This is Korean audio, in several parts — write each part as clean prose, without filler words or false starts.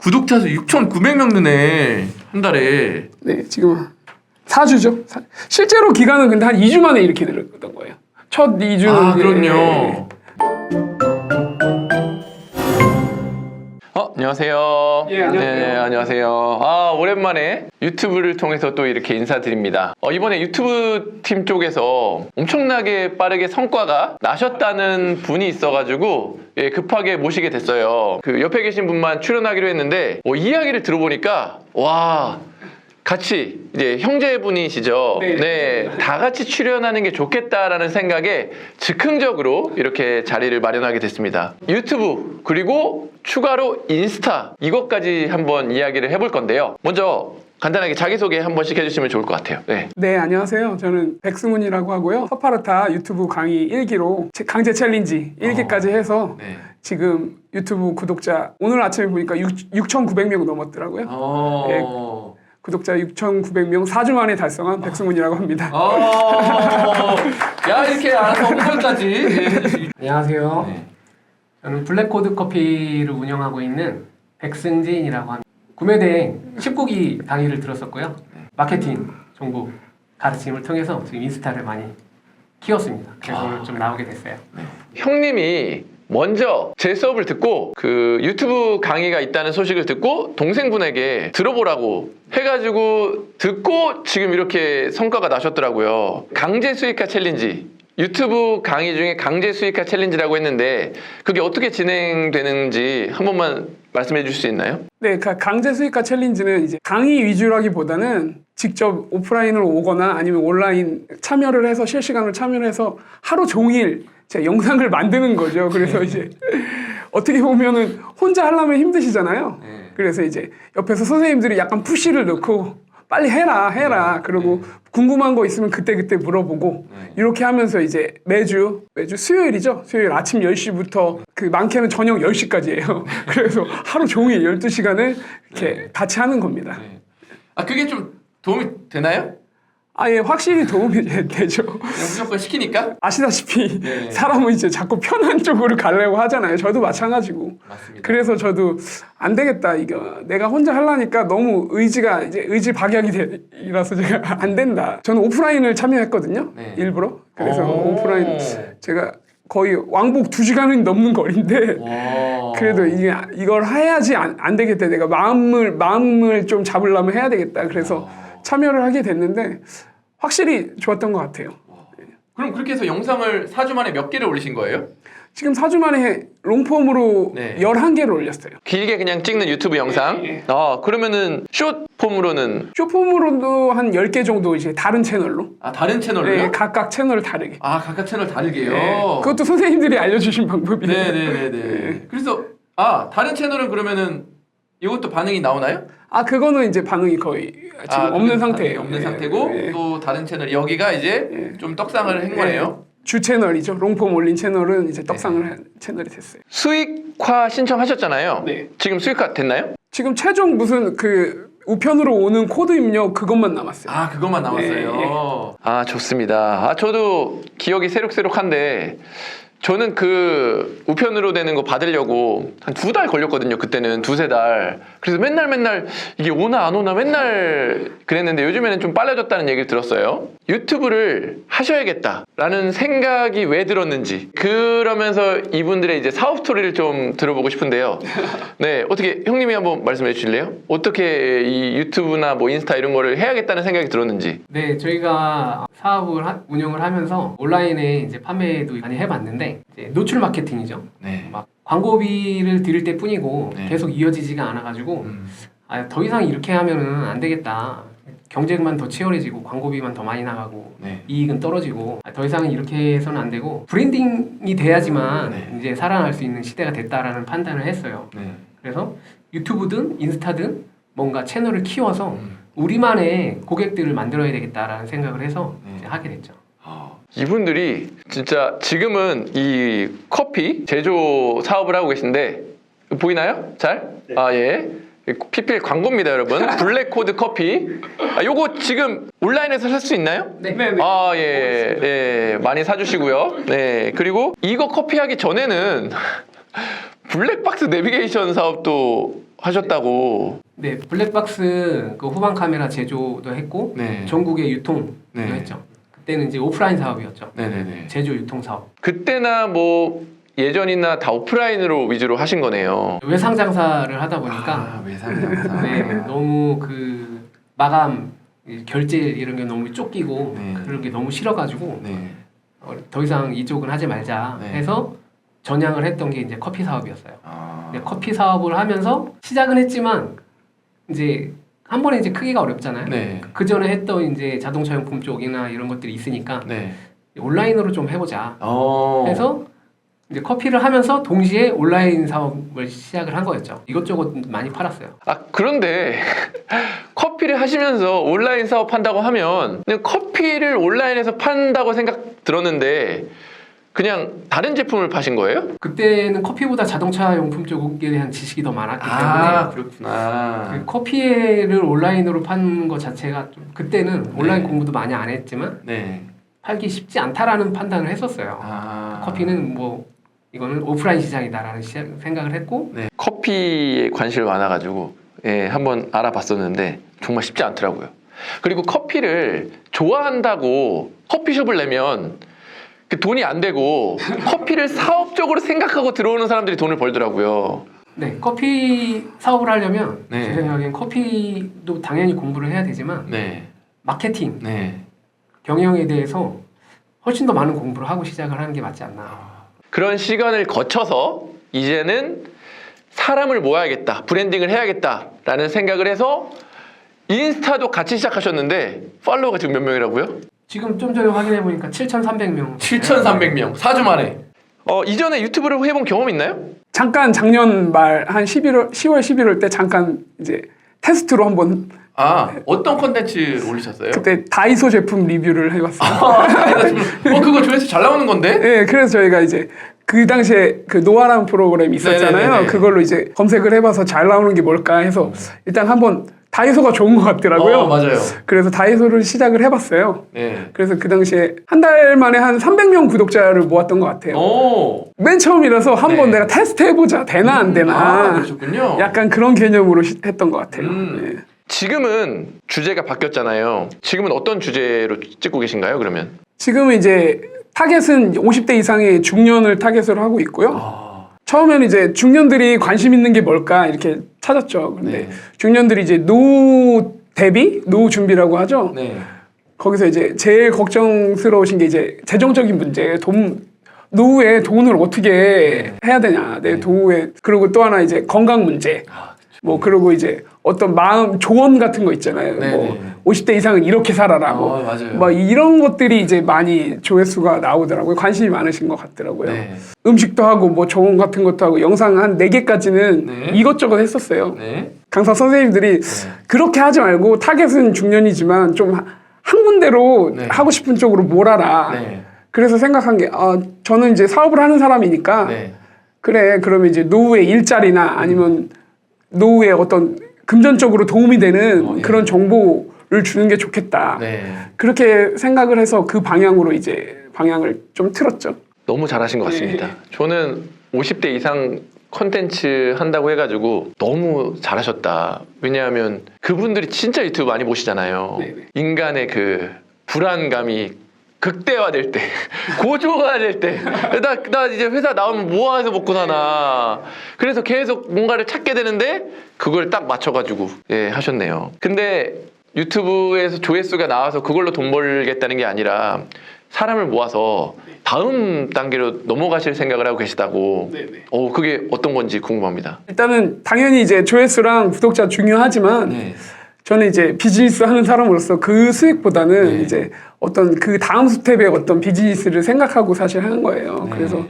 구독자 수 6,900명 느네. 한 달에. 네, 지금 4주죠. 실제로 기간은 근데 한 2주 만에 이렇게 늘었던 거예요. 첫 2주는. 아, 그럼요. 안녕하세요. 예, 안녕하세요. 네, 안녕하세요. 아, 오랜만에 유튜브를 통해서 또 이렇게 인사드립니다. 이번에 유튜브 팀 쪽에서 엄청나게 빠르게 성과가 나셨다는 분이 있어가지고 예, 급하게 모시게 됐어요. 그 옆에 계신 분만 출연하기로 했는데 이야기를 들어보니까 와, 같이 이제 형제분이시죠. 네. 네, 다 같이 출연하는 게 좋겠다라는 생각에 즉흥적으로 이렇게 자리를 마련하게 됐습니다. 유튜브 그리고 추가로 인스타 이것까지 한번 이야기를 해볼 건데요. 먼저 간단하게 자기소개 한 번씩 해주시면 좋을 것 같아요. 네. 네, 안녕하세요. 저는 백승훈이라고 하고요. 서파르타 유튜브 강의 1기로 강제 챌린지 1기까지 해서 네. 지금 유튜브 구독자 오늘 아침에 보니까 6,900명 넘었더라고요. 네, 구독자 6,900명 4주 만에 달성한 백승훈이라고 합니다. 야, 이렇게 알아서 홍보까지. 안녕하세요. 네. 저는 블랙코드 커피를 운영하고 있는 백승진이라고 합니다. 구매대행 19기 강의를 들었었고요. 마케팅 정보 가르침을 통해서 지금 인스타를 많이 키웠습니다. 그래서 오늘 좀 나오게 됐어요. 형님이 먼저 제 수업을 듣고 그 유튜브 강의가 있다는 소식을 듣고 동생분에게 들어보라고 해가지고 듣고 지금 이렇게 성과가 나셨더라고요. 강제 수익화 챌린지, 유튜브 강의 중에 강제 수익화 챌린지라고 했는데 그게 어떻게 진행되는지 한 번만 말씀해 주실 수 있나요? 네, 강제 수익화 챌린지는 이제 강의 위주라기보다는 직접 오프라인으로 오거나 아니면 온라인 참여를 해서 실시간으로 참여를 해서 하루 종일 제 영상을 만드는 거죠. 그래서 이제 어떻게 보면은 혼자 하려면 힘드시잖아요. 그래서 이제 옆에서 선생님들이 약간 푸시를 넣고 빨리 해라. 그리고 궁금한 거 있으면 그때 물어보고 이렇게 하면서 이제 매주 수요일이죠. 수요일 아침 10시부터 그 많게는 저녁 10시까지예요. 그래서 하루 종일 12시간을 이렇게 같이 하는 겁니다. 아, 그게 좀 도움이 되나요? 예, 확실히 도움이 되죠. 그냥 무조건 시키니까? 아시다시피 네. 사람은 이제 자꾸 편한 쪽으로 가려고 하잖아요. 저도 마찬가지고. 맞습니다. 그래서 저도 안 되겠다. 이거 내가 혼자 하려니까 너무 의지가 이제 의지 박약이라서 제가 안 된다. 저는 오프라인을 참여했거든요. 네. 일부러. 그래서 오프라인 제가 거의 왕복 2시간이 넘는 거리인데 그래도 이걸 해야지 안 되겠다. 내가 마음을 좀 잡으려면 해야 되겠다. 그래서 참여를 하게 됐는데 확실히 좋았던 것 같아요. 그럼 그렇게 해서 영상을 4주 만에 몇 개를 올리신 거예요? 지금 4주 만에 롱폼으로 네. 11개를 올렸어요. 길게 그냥 찍는 유튜브 영상? 예. 그러면은 숏폼으로는 쇼폼으로도 한 10개 정도 이제 다른 채널로. 다른 채널로요? 네, 각각 채널을 다르게. 각각 채널 다르게요? 네, 그것도 선생님들이 알려주신 방법이에요. 네네네네. 그래서 다른 채널은 그러면은 이것도 반응이 나오나요? 그거는 이제 반응이 거의 지금 없는 상태예요. 없는 네, 상태고 네. 또 다른 채널 여기가 이제 좀 떡상을 한 거네요. 주 채널이죠. 롱폼 올린 채널은 이제 떡상을 한 채널이 됐어요. 수익화 신청하셨잖아요. 네. 지금 수익화 됐나요? 지금 최종 무슨 그 우편으로 오는 코드 입력 그것만 남았어요. 그것만 남았어요. 네. 좋습니다. 저도 기억이 새록새록한데 저는 그 우편으로 되는 거 받으려고 한 2달 걸렸거든요. 그때는 2~3달. 그래서 맨날 이게 오나 안 오나 맨날 그랬는데 요즘에는 좀 빨라졌다는 얘기를 들었어요. 유튜브를 하셔야겠다라는 생각이 왜 들었는지 그러면서 이분들의 이제 사업 스토리를 좀 들어보고 싶은데요. 네, 어떻게 형님이 한번 말씀해 주실래요? 어떻게 이 유튜브나 뭐 인스타 이런 거를 해야겠다는 생각이 들었는지. 네, 저희가 사업을 운영을 하면서 온라인에 이제 판매도 많이 해봤는데 이제 노출 마케팅이죠. 네. 막 광고비를 드릴 때 뿐이고 네. 계속 이어지지가 않아가지고 더 이상 이렇게 하면은 안 되겠다. 경쟁만 더 치열해지고 광고비만 더 많이 나가고 네. 이익은 떨어지고 더 이상은 이렇게 해서는 안 되고 브랜딩이 돼야지만 이제 살아날 수 있는 시대가 됐다라는 판단을 했어요. 네. 그래서 유튜브든 인스타든 뭔가 채널을 키워서 우리만의 고객들을 만들어야 되겠다라는 생각을 해서 이제 하게 됐죠. 이분들이 진짜 지금은 이 커피 제조 사업을 하고 계신데 보이나요? 잘? 네. 예. PPL 광고입니다, 여러분. 블랙코드 커피. 요거 지금 온라인에서 살 수 있나요? 네. 예. 많이 사주시고요. 네. 그리고 이거 커피 하기 전에는 블랙박스 내비게이션 사업도 하셨다고. 네, 블랙박스 그 후방 카메라 제조도 했고 네. 전국에 유통도 네. 했죠. 그때는 이제 오프라인 사업이었죠. 네네네. 제조 유통 사업. 그때나 뭐 예전이나 다 오프라인으로 위주로 하신 거네요. 외상 장사를 하다 보니까 외상장사. 네, 너무 그 마감 결제 이런 게 너무 쫓기고 네. 그런 게 너무 싫어가지고 네. 더 이상 이쪽은 하지 말자 네. 해서 전향을 했던 게 이제 커피 사업이었어요. 아. 근데 커피 사업을 하면서 시작은 했지만 이제 한 번에 이제 크기가 어렵잖아요. 네. 그 전에 했던 이제 자동차 용품 쪽이나 이런 것들이 있으니까 네. 온라인으로 좀 해보자 어. 해서 이제 커피를 하면서 동시에 온라인 사업을 시작을 한 거였죠. 이것저것 많이 팔았어요. 아 그런데 커피를 하시면서 온라인 사업 한다고 하면 그냥 커피를 온라인에서 판다고 생각 들었는데 그냥 다른 제품을 파신 거예요? 그때는 커피보다 자동차 용품 쪽에 대한 지식이 더 많았기 때문에 그렇구나. 그 커피를 온라인으로 파는 것 자체가 좀 그때는 온라인 네. 공부도 많이 안 했지만 네. 팔기 쉽지 않다라는 판단을 했었어요. 아. 커피는 뭐 이거는 오프라인 시장이다라는 생각을 했고 네. 커피에 관심이 많아가지고 예, 한번 알아봤었는데 정말 쉽지 않더라고요. 그리고 커피를 좋아한다고 커피숍을 내면 그 돈이 안 되고 커피를 사업적으로 생각하고 들어오는 사람들이 돈을 벌더라고요. 네, 커피 사업을 하려면 네. 제 생각엔 커피도 당연히 공부를 해야 되지만 네. 마케팅, 네. 경영에 대해서 훨씬 더 많은 공부를 하고 시작을 하는 게 맞지 않나. 그런 시간을 거쳐서 이제는 사람을 모아야겠다, 브랜딩을 해야겠다라는 생각을 해서 인스타도 같이 시작하셨는데 팔로워가 지금 몇 명이라고요? 지금 좀 전에 확인해 보니까 7,300명. 7,300명 4주 만에. 이전에 유튜브를 해본 경험 있나요? 잠깐 작년 말 한 10월 11월 때 잠깐 이제 테스트로 한번 어떤 컨텐츠 올리셨어요? 그때 다이소 제품 리뷰를 해봤어요. 그거 조회수 잘 나오는 건데? 네, 그래서 저희가 이제 그 당시에 그 노아라는 프로그램이 있었잖아요. 네네네네. 그걸로 이제 검색을 해봐서 잘 나오는 게 뭘까 해서 일단 한번 다이소가 좋은 것 같더라고요. 맞아요. 그래서 다이소를 시작을 해봤어요. 네. 그래서 그 당시에 한 달 만에 한 300명 구독자를 모았던 것 같아요. 오. 맨 처음이라서 한번 네. 내가 테스트 해보자. 되나 안 되나. 그러셨군요. 약간 그런 개념으로 했던 것 같아요. 네. 지금은 주제가 바뀌었잖아요. 지금은 어떤 주제로 찍고 계신가요, 그러면? 지금은 이제 타겟은 50대 이상의 중년을 타겟으로 하고 있고요. 처음에는 이제 중년들이 관심 있는 게 뭘까 이렇게 찾았죠. 근데 네. 중년들이 이제 노후 대비, 노후 준비라고 하죠. 네. 거기서 이제 제일 걱정스러우신 게 이제 재정적인 문제, 노후에 돈을 어떻게 해야 되냐, 내 노후에. 그리고 또 하나 이제 건강 문제. 뭐 그리고 이제 어떤 마음 조언 같은 거 있잖아요. 뭐 50대 이상은 이렇게 살아라. 뭐, 맞아요. 뭐 이런 것들이 이제 많이 조회수가 나오더라고요. 관심이 많으신 것 같더라고요. 네. 음식도 하고 뭐 조언 같은 것도 하고 영상 한 4개까지는 네. 이것저것 했었어요. 네. 강사 선생님들이 그렇게 하지 말고 타겟은 중년이지만 좀 한 군데로 네. 하고 싶은 쪽으로 몰아라. 네. 그래서 생각한 게 저는 이제 사업을 하는 사람이니까 네. 그래 그러면 이제 노후의 일자리나 아니면 노후에 어떤 금전적으로 도움이 되는 예. 그런 정보를 주는 게 좋겠다. 네. 그렇게 생각을 해서 그 방향으로 이제 방향을 좀 틀었죠. 너무 잘하신 것 같습니다. 저는 50대 이상 컨텐츠 한다고 해가지고 너무 잘하셨다. 왜냐하면 그분들이 진짜 유튜브 많이 보시잖아요. 네네. 인간의 그 불안감이 극대화될 때, 고조화될 때, 나 이제 회사 나오면 뭐 해서 먹고 사나. 그래서 계속 뭔가를 찾게 되는데 그걸 딱 맞춰가지고 하셨네요. 근데 유튜브에서 조회수가 나와서 그걸로 돈 벌겠다는 게 아니라 사람을 모아서 다음 단계로 넘어가실 생각을 하고 계시다고. 네네. 그게 어떤 건지 궁금합니다. 일단은 당연히 이제 조회수랑 구독자 중요하지만 저는 이제 비즈니스 하는 사람으로서 그 수익보다는 이제 어떤 그 다음 스텝의 어떤 비즈니스를 생각하고 사실 하는 거예요. 그래서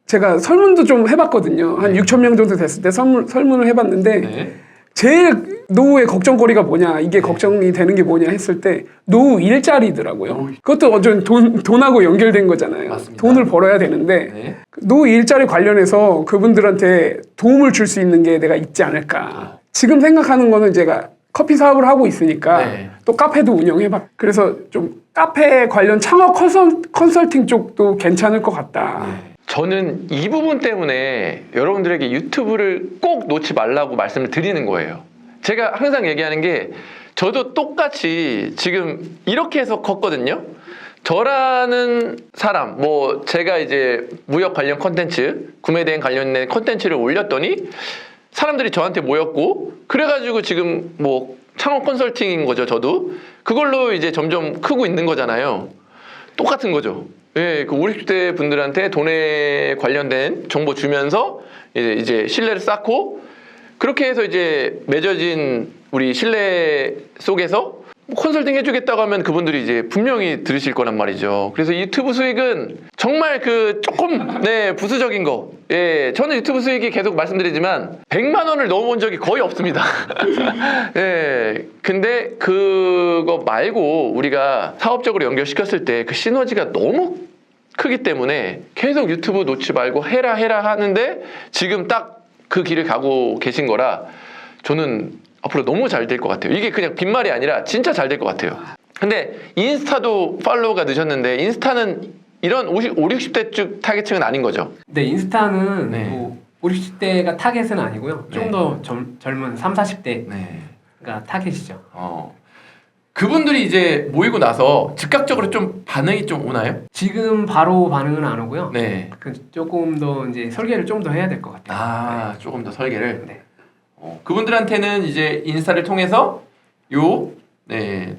제가 설문도 좀 해봤거든요. 한 6,000명 정도 됐을 때 설문을 해봤는데 제일 노후의 걱정거리가 뭐냐, 이게 걱정이 되는 게 뭐냐 했을 때 노후 일자리더라고요. 그것도 어쩐 돈하고 연결된 거잖아요. 맞습니다. 돈을 벌어야 되는데 노후 일자리 관련해서 그분들한테 도움을 줄 수 있는 게 내가 있지 않을까. 지금 생각하는 거는 제가 커피 사업을 하고 있으니까 또 카페도 운영해봐. 그래서 좀 카페 관련 창업 컨설팅 쪽도 괜찮을 것 같다. 저는 이 부분 때문에 여러분들에게 유튜브를 꼭 놓지 말라고 말씀을 드리는 거예요. 제가 항상 얘기하는 게 저도 똑같이 지금 이렇게 해서 컸거든요. 저라는 사람, 뭐 제가 이제 무역 관련 컨텐츠, 구매대행 관련된 컨텐츠를 올렸더니 사람들이 저한테 모였고, 그래가지고 지금 뭐 창업 컨설팅인 거죠. 저도 그걸로 이제 점점 크고 있는 거잖아요. 똑같은 거죠. 예, 그 50대 분들한테 돈에 관련된 정보 주면서 이제 신뢰를 쌓고, 그렇게 해서 이제 맺어진 우리 신뢰 속에서 컨설팅 해주겠다고 하면 그분들이 이제 분명히 들으실 거란 말이죠. 그래서 유튜브 수익은 정말 그 조금 부수적인 거. 예, 저는 유튜브 수익이 계속 말씀드리지만 100만 원을 넘어본 적이 거의 없습니다. 예, 근데 그거 말고 우리가 사업적으로 연결시켰을 때 그 시너지가 너무 크기 때문에 계속 유튜브 놓지 말고 해라 하는데 지금 딱 그 길을 가고 계신 거라 저는 앞으로 너무 잘 될 것 같아요. 이게 그냥 빈말이 아니라 진짜 잘 될 것 같아요. 근데 인스타도 팔로우가 늦었는데 인스타는 이런 50, 60대 쪽 타겟층은 아닌 거죠? 네, 인스타는 네. 뭐 50, 60대가 타겟은 아니고요. 네. 좀 더 젊은 3, 40대가 네. 타겟이죠. 그분들이 이제 모이고 나서 즉각적으로 좀 반응이 좀 오나요? 지금 바로 반응은 안 오고요. 네. 그 조금 더 이제 설계를 좀 더 해야 될 것 같아요. 조금 더 설계를. 네. 그분들한테는 이제 인스타를 통해서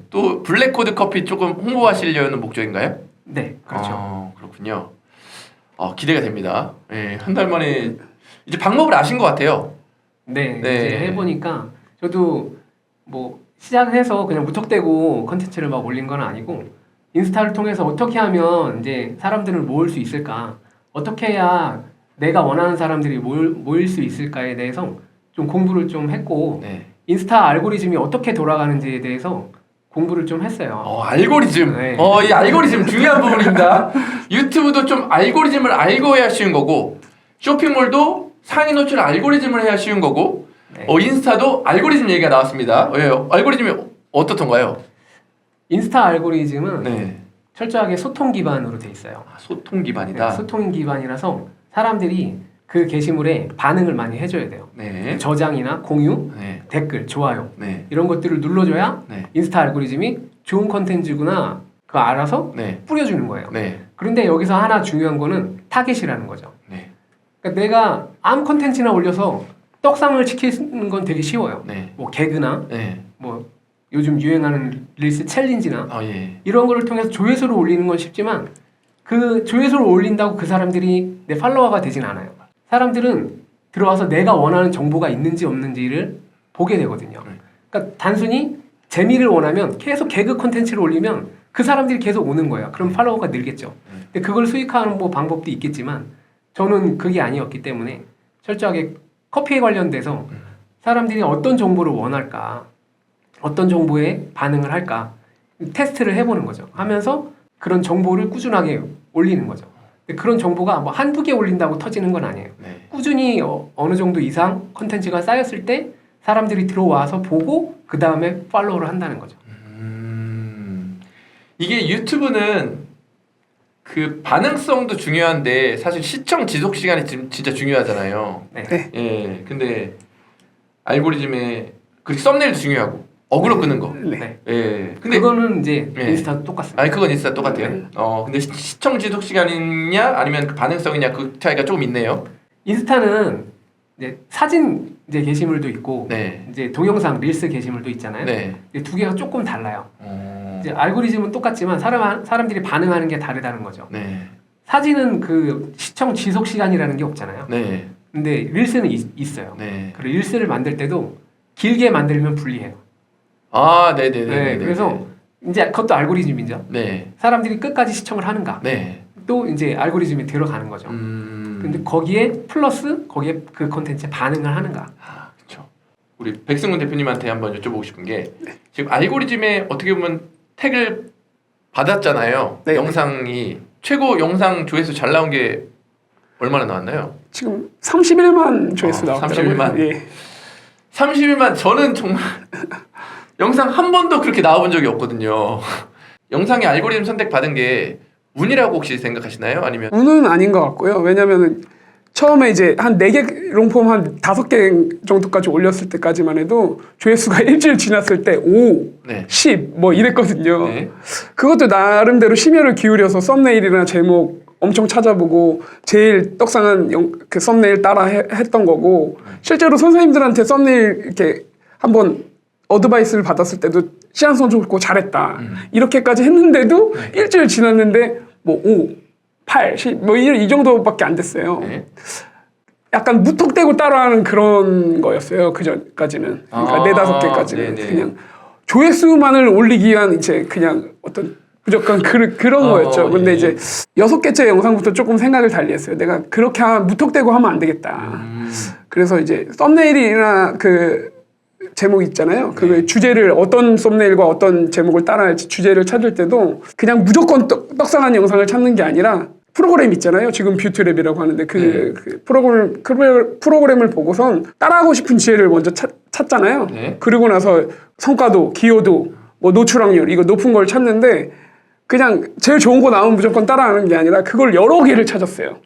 또 블랙코드 커피 조금 홍보하시려는 목적인가요? 네, 그렇죠. 그렇군요. 기대가 됩니다. 네, 한 달 만에 이제 방법을 아신 것 같아요. 네, 네. 이제 해보니까 저도 뭐 시작해서 그냥 무턱대고 컨텐츠를 막 올린 건 아니고 인스타를 통해서 어떻게 하면 이제 사람들을 모을 수 있을까, 어떻게 해야 내가 원하는 사람들이 모일 수 있을까에 대해서 좀 공부를 좀 했고 네. 인스타 알고리즘이 어떻게 돌아가는지에 대해서 공부를 좀 했어요. 알고리즘. 네. 이 알고리즘 중요한 부분입니다. 유튜브도 좀 알고리즘을 알고 해야 쉬운 거고, 쇼핑몰도 상위 노출 알고리즘을 해야 쉬운 거고, 네. 인스타도 알고리즘 얘기가 나왔습니다. 알고리즘이 어떻던가요? 인스타 알고리즘은 네. 철저하게 소통 기반으로 돼 있어요. 소통 기반이다. 네, 소통 기반이라서 사람들이 그 게시물에 반응을 많이 해줘야 돼요. 네. 저장이나 공유, 네. 댓글, 좋아요 네. 이런 것들을 눌러줘야 네. 인스타 알고리즘이 좋은 컨텐츠구나 그거 알아서 네. 뿌려주는 거예요. 네. 그런데 여기서 하나 중요한 거는 타겟이라는 거죠. 네. 그러니까 내가 아무 컨텐츠나 올려서 떡상을 시키는 건 되게 쉬워요. 네. 뭐 개그나 네. 뭐 요즘 유행하는 릴스 챌린지나 예. 이런 거를 통해서 조회수를 올리는 건 쉽지만 그 조회수를 올린다고 그 사람들이 내 팔로워가 되진 않아요. 사람들은 들어와서 내가 원하는 정보가 있는지 없는지를 보게 되거든요. 그러니까 단순히 재미를 원하면 계속 개그 콘텐츠를 올리면 그 사람들이 계속 오는 거예요. 그럼 팔로워가 늘겠죠. 근데 그걸 수익하는 뭐 방법도 있겠지만 저는 그게 아니었기 때문에 철저하게 커피에 관련돼서 사람들이 어떤 정보를 원할까, 어떤 정보에 반응을 할까 테스트를 해보는 거죠. 하면서 그런 정보를 꾸준하게 올리는 거죠. 근데 그런 정보가 뭐 한두 개 올린다고 터지는 건 아니에요. 네. 꾸준히 어느 정도 이상 컨텐츠가 쌓였을 때 사람들이 들어와서 보고 그 다음에 팔로우를 한다는 거죠. 이게 유튜브는 그 반응성도 중요한데 사실 시청 지속 시간이 진짜 중요하잖아요. 네. 네. 예. 근데 알고리즘에 그 썸네일도 중요하고 어그로 끄는 거. 네. 예. 근데 그거는 이제 네. 인스타도 똑같습니다. 아니 그건 인스타 똑같아요. 네. 근데 시청 지속 시간이냐 아니면 그 반응성이냐 그 차이가 조금 있네요. 인스타는 이제 사진 이제 게시물도 있고 네. 이제 동영상 릴스 게시물도 있잖아요. 네. 이두 개가 조금 달라요. 이제 알고리즘은 똑같지만 사람들이 반응하는 게 다르다는 거죠. 네. 사진은 그 시청 지속 시간이라는 게 없잖아요. 네. 근데 릴스는 있어요. 네. 그리고 릴스를 만들 때도 길게 만들면 불리해요. 네네네. 네, 그래서 이제 그것도 알고리즘이죠. 네. 사람들이 끝까지 시청을 하는가. 네. 또 이제 알고리즘이 들어가는 거죠. 근데 거기에 플러스 거기에 그 콘텐츠에 반응을 하는가. 그렇죠. 우리 백승훈 대표님한테 한번 여쭤보고 싶은 게 지금 알고리즘에 어떻게 보면 택을 받았잖아요. 네. 영상이 최고 영상 조회수 잘 나온 게 얼마나 나왔나요? 지금 31만 조회수 나왔더라고요. 31만. 예. 31만. 저는 정말 영상 한 번도 그렇게 나와본 적이 없거든요. 영상의 알고리즘 선택 받은 게 운이라고 혹시 생각하시나요? 아니면 운은 아닌 것 같고요. 왜냐면은 처음에 이제 한 4개 롱폼 한 5개 정도까지 올렸을 때까지만 해도 조회수가 일주일 지났을 때 5, 네. 10 뭐 이랬거든요. 네. 그것도 나름대로 심혈을 기울여서 썸네일이나 제목 엄청 찾아보고 제일 떡상한 그 썸네일 따라 했던 거고 실제로 선생님들한테 썸네일 이렇게 한번 어드바이스를 받았을 때도 시안성 좋고 잘했다 이렇게까지 했는데도 일주일 지났는데 뭐 5, 8, 10 뭐 이 정도밖에 안 됐어요. 네. 약간 무턱대고 따라하는 그런 거였어요. 그 전까지는 그러니까 4-5개까지는 네네. 그냥 조회수만을 올리기 위한 이제 그냥 어떤 무조건 그런 거였죠. 근데 예. 이제 6개째 영상부터 조금 생각을 달리했어요. 내가 그렇게 무턱대고 하면 안 되겠다. 그래서 이제 썸네일이나 그 제목 있잖아요. 그 주제를 어떤 썸네일과 어떤 제목을 따라할지 주제를 찾을 때도 그냥 무조건 떡상한 영상을 찾는 게 아니라 프로그램 있잖아요. 지금 뷰티랩이라고 하는데 그 프로그램을 보고선 따라하고 싶은 주제를 먼저 찾잖아요. 네. 그리고 나서 성과도, 기여도, 뭐 노출확률 이거 높은 걸 찾는데 그냥 제일 좋은 거 나오면 무조건 따라하는 게 아니라 그걸 여러 개를 찾았어요.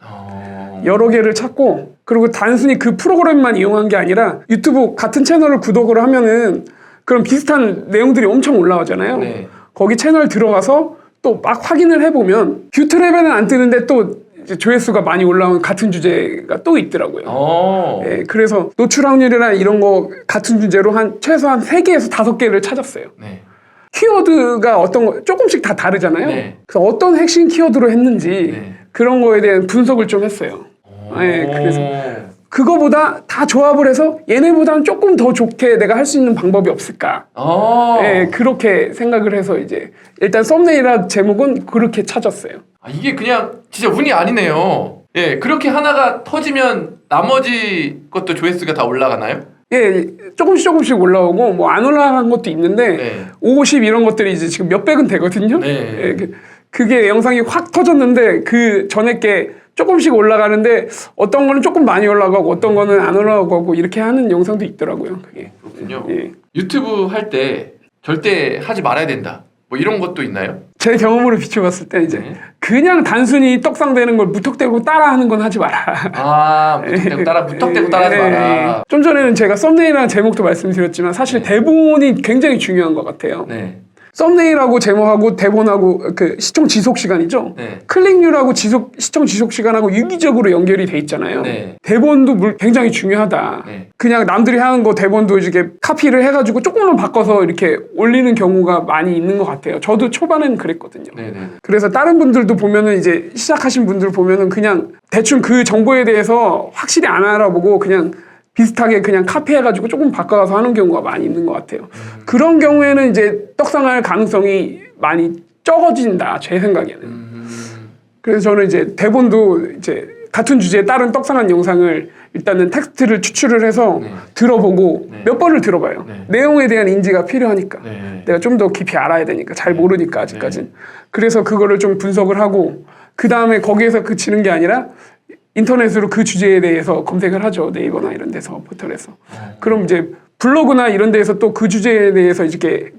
여러 개를 찾고 그리고 단순히 그 프로그램만 이용한 게 아니라 유튜브 같은 채널을 구독을 하면은 그런 비슷한 내용들이 엄청 올라오잖아요. 네. 거기 채널 들어가서 또 막 확인을 해보면 뷰트랩에는 안 뜨는데 또 이제 조회수가 많이 올라온 같은 주제가 또 있더라고요. 예, 그래서 노출 확률이나 이런 거 같은 주제로 최소한 3개에서 5개를 찾았어요. 네. 키워드가 어떤 거 조금씩 다 다르잖아요. 네. 그래서 어떤 핵심 키워드로 했는지 네. 그런 거에 대한 분석을 좀 했어요. 예, 그래서 그거보다 다 조합을 해서 얘네보다는 조금 더 좋게 내가 할 수 있는 방법이 없을까? 예, 그렇게 생각을 해서 이제 일단 썸네일이나 제목은 그렇게 찾았어요. 이게 그냥 진짜 운이 아니네요. 예, 그렇게 하나가 터지면 나머지 것도 조회수가 다 올라가나요? 예, 조금씩 올라오고 뭐 안 올라간 것도 있는데 네. 50 이런 것들이 이제 지금 몇백은 되거든요. 네. 예, 그게 영상이 확 터졌는데 그 전에 게 조금씩 올라가는데 어떤 거는 조금 많이 올라가고 어떤 거는 안 올라가고 이렇게 하는 영상도 있더라고요. 그게. 그렇군요. 예. 유튜브 할 때 절대 하지 말아야 된다. 뭐 이런 것도 있나요? 제 경험으로 비춰봤을 때 이제 네. 그냥 단순히 떡상되는 걸 무턱대고 따라하는 건 하지 마라. 무턱대고 따라하지 마라. 좀 전에는 제가 썸네일이라는 제목도 말씀드렸지만 사실 대본이 굉장히 중요한 것 같아요. 네. 썸네일하고 제목하고 대본하고 그 시청 지속 시간이죠. 네. 클릭률하고 시청 지속 시간하고 유기적으로 연결이 돼 있잖아요. 네. 대본도 굉장히 중요하다. 네. 그냥 남들이 하는 거 대본도 이렇게 카피를 해가지고 조금만 바꿔서 이렇게 올리는 경우가 많이 있는 것 같아요. 저도 초반에는 그랬거든요. 네. 네. 그래서 다른 분들도 보면은 이제 시작하신 분들 보면은 그냥 대충 그 정보에 대해서 확실히 안 알아보고 그냥 비슷하게 그냥 카피해가지고 조금 바꿔가서 하는 경우가 많이 있는 것 같아요. 그런 경우에는 이제 떡상할 가능성이 많이 적어진다, 제 생각에는. 그래서 저는 이제 대본도 이제 같은 주제에 다른 떡상한 영상을 일단은 텍스트를 추출을 해서 들어보고 몇 번을 들어봐요. 내용에 대한 인지가 필요하니까. 내가 좀 더 깊이 알아야 되니까. 잘 모르니까 아직까지는. 그래서 그거를 좀 분석을 하고 그 다음에 거기에서 그치는 게 아니라 인터넷으로 그 주제에 대해서 검색을 하죠. 네이버나 이런 데서, 포털에서. 그럼 이제 블로그나 이런 데에서 또 그 주제에 대해서 이렇게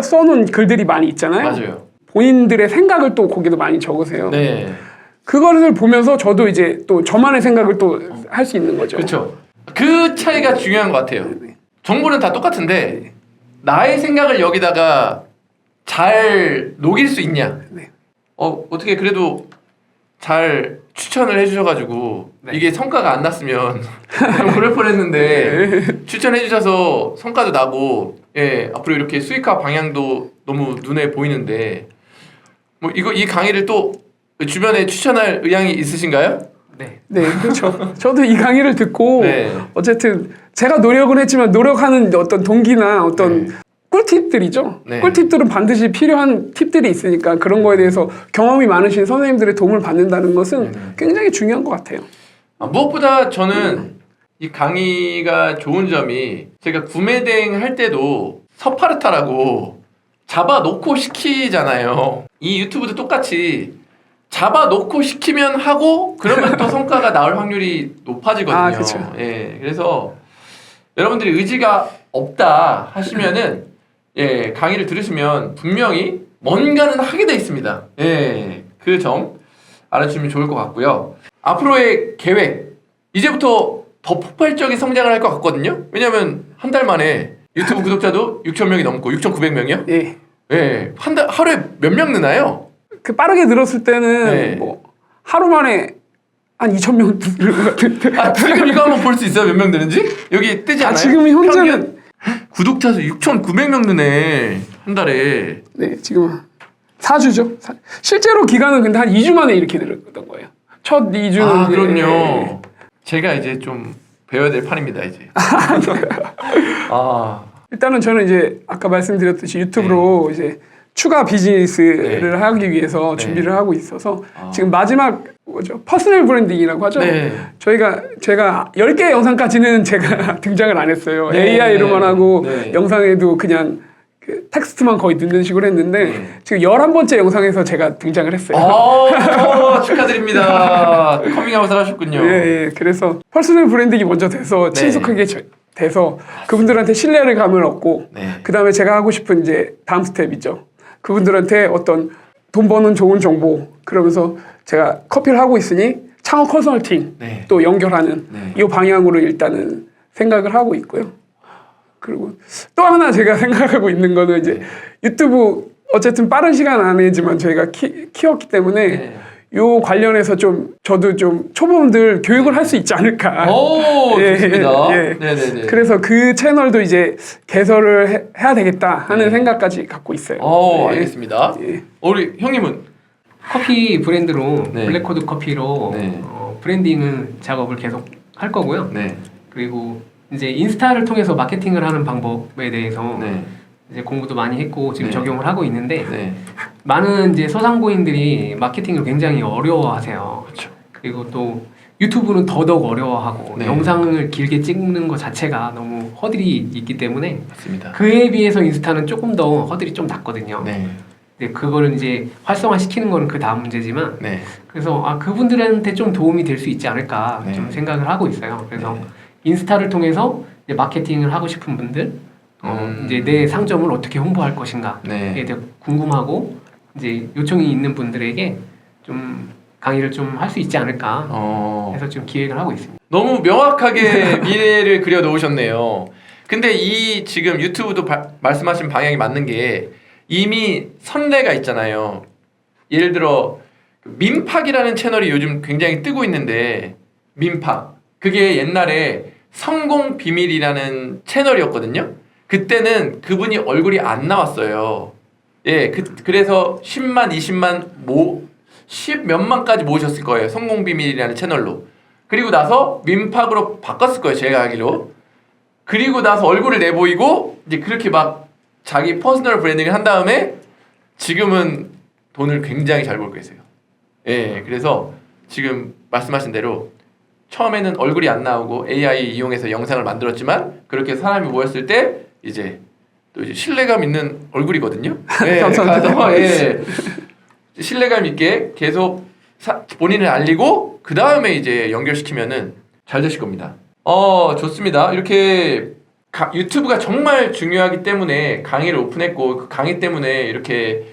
써놓은 글들이 많이 있잖아요. 맞아요. 본인들의 생각을 또 거기도 많이 적으세요. 네. 그거를 보면서 저도 이제 또 저만의 생각을 또 할 수 있는 거죠. 그렇죠. 그 차이가 중요한 것 같아요. 정보는 다 똑같은데 나의 생각을 여기다가 잘 녹일 수 있냐. 어떻게 그래도 잘 추천을 해주셔가지고 이게 성과가 안 났으면 좀 그럴 뻔했는데 추천해주셔서 성과도 나고 앞으로 이렇게 수익화 방향도 너무 눈에 보이는데 뭐 이 강의를 또 주변에 추천할 의향이 있으신가요? 네, 그렇죠. 저도 이 강의를 듣고 어쨌든 제가 노력은 했지만 노력하는 어떤 동기나 어떤 꿀팁들이죠. 꿀팁들은 반드시 필요한 팁들이 있으니까 그런 거에 대해서 경험이 많으신 선생님들의 도움을 받는다는 것은 굉장히 중요한 것 같아요. 무엇보다 저는 이 강의가 좋은 점이 제가 구매 대행 할 때도 서파르타라고 잡아놓고 시키잖아요. 이 유튜브도 똑같이 잡아놓고 시키면 하고 그러면 또 성과가 나올 확률이 높아지거든요. 그렇죠. 그래서 여러분들이 의지가 없다 하시면은 강의를 들으시면 분명히 뭔가는 하게 돼 있습니다. 예, 그 점 알아주시면 좋을 것 같고요. 앞으로의 계획 이제부터 더 폭발적인 성장을 할 것 같거든요. 왜냐면 한 달 만에 유튜브 구독자도 6,000명이 넘고 6,900명이요? 예. 예, 하루에 몇 명 느나요? 그 빠르게 늘었을 때는 네. 뭐 하루 만에 한 2,000명 늘은 것 같은데. 아, 지금 이거 한번 볼 수 있어요? 몇 명 느는지? 여기 뜨지 않아요? 지금 현재는 평균? 구독자 수 6,900명 느네 한 달에. 네, 지금 4주죠. 실제로 기간은 근데 한 2주 만에 이렇게 늘었던 거예요. 첫 2주는 아, 그럼요. 제가 이제 좀 배워야 될 판입니다 이제. 아, 일단은 저는 이제 아까 말씀드렸듯이 유튜브로 이제 추가 비즈니스를 네. 하기 위해서 네. 준비를 하고 있어서 아. 지금 마지막 뭐죠? 퍼스널 브랜딩이라고 하죠. 네. 제가 10개 영상까지는 제가 등장을 안 했어요. 네. AI로만 하고 네. 영상에도 그냥 그 텍스트만 거의 넣는 식으로 했는데 네. 지금 11번째 영상에서 제가 등장을 했어요. 축하드립니다. 커밍아웃을 하셨군요. 예, 예. 그래서 퍼스널 브랜딩이 먼저 돼서 네. 친숙하게 돼서 그분들한테 신뢰를 감을 얻고 네. 그다음에 제가 하고 싶은 이제 다음 스텝이죠. 그분들한테 어떤 돈 버는 좋은 정보 그러면서 제가 커피를 하고 있으니 창업 컨설팅 네. 또 연결하는 네. 이 방향으로 일단은 생각을 하고 있고요. 그리고 또 하나 제가 생각하고 있는 거는 이제 유튜브 어쨌든 빠른 시간 안에지만 저희가 키웠기 때문에 네. 요 관련해서 좀 저도 좀 초보분들 교육을 할 수 있지 않을까. 오, 예, 좋습니다. 예. 네네네. 그래서 그 채널도 이제 개설을 해야 되겠다 하는 네. 생각까지 갖고 있어요. 오, 예. 알겠습니다. 예. 우리 형님은? 커피 브랜드로 네. 블랙코드 커피로 네. 브랜딩 작업을 계속 할 거고요. 네. 그리고 이제 인스타를 통해서 마케팅을 하는 방법에 대해서 네. 이제 공부도 많이 했고 지금 네. 적용을 하고 있는데 네. 많은 이제 소상공인들이 마케팅을 굉장히 어려워하세요. 그렇죠. 그리고 또 유튜브는 더더욱 어려워하고 네. 영상을 길게 찍는 것 자체가 너무 허들이 있기 때문에 맞습니다. 그에 비해서 인스타는 조금 더 허들이 좀 낮거든요. 네. 근데 그거를 이제 활성화시키는 거는 그 다음 문제지만 네. 그래서 그분들한테 좀 도움이 될 수 있지 않을까 네. 좀 생각을 하고 있어요. 그래서 네. 인스타를 통해서 이제 마케팅을 하고 싶은 분들 이제 내 상점을 어떻게 홍보할 것인가에 네. 대해 궁금하고 이제 요청이 있는 분들에게 좀 강의를 좀 할 수 있지 않을까 해서 지금 기획을 하고 있습니다. 너무 명확하게 미래를 그려 놓으셨네요. 근데 이 지금 유튜브도 말씀하신 방향이 맞는 게 이미 선례가 있잖아요. 예를 들어 민팍이라는 채널이 요즘 굉장히 뜨고 있는데 민팍 그게 옛날에 성공 비밀이라는 채널이었거든요. 그때는 그분이 얼굴이 안 나왔어요. 예, 그래서 10만, 20만, 10 몇만까지 모으셨을 거예요. 성공 비밀이라는 채널로. 그리고 나서 민팍으로 바꿨을 거예요. 제가 알기로. 그리고 나서 얼굴을 내보이고 이제 그렇게 막 자기 퍼스널 브랜딩을 한 다음에 지금은 돈을 굉장히 잘 벌고 계세요. 예, 그래서 지금 말씀하신 대로 처음에는 얼굴이 안 나오고 AI 이용해서 영상을 만들었지만 그렇게 사람이 모였을 때 이제 또 이제 신뢰감 있는 얼굴이거든요. 예, 감사합니다. 가서, 예, 신뢰감 있게 계속 본인을 알리고 그 다음에 이제 연결시키면은 잘 되실 겁니다. 좋습니다. 이렇게 유튜브가 정말 중요하기 때문에 강의를 오픈했고 그 강의 때문에 이렇게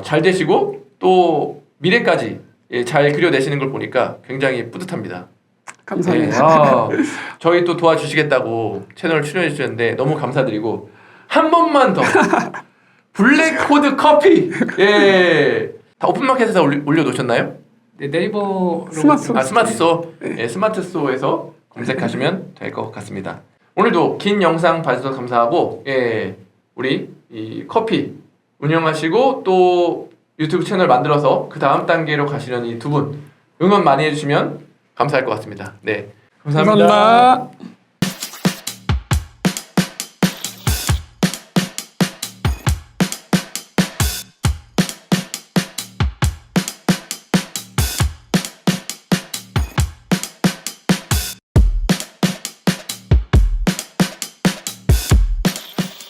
잘 되시고 또 미래까지 잘 그려내시는 걸 보니까 굉장히 뿌듯합니다. 감사합니다. 네, 저희 또 도와주시겠다고 채널 출연해 주셨는데 너무 감사드리고 한 번만 더 블랙코드 커피 다 오픈마켓에서 올려놓으셨나요? 네, 네이버로 스마트 스마트소 스마트소에서 검색하시면 될 것 같습니다. 오늘도 긴 영상 봐주셔서 감사하고 우리 이 커피 운영하시고 또 유튜브 채널 만들어서 그 다음 단계로 가시려는 이 두 분 응원 많이 해주시면 감사할 것 같습니다. 네, 감사합니다. 감사합니다.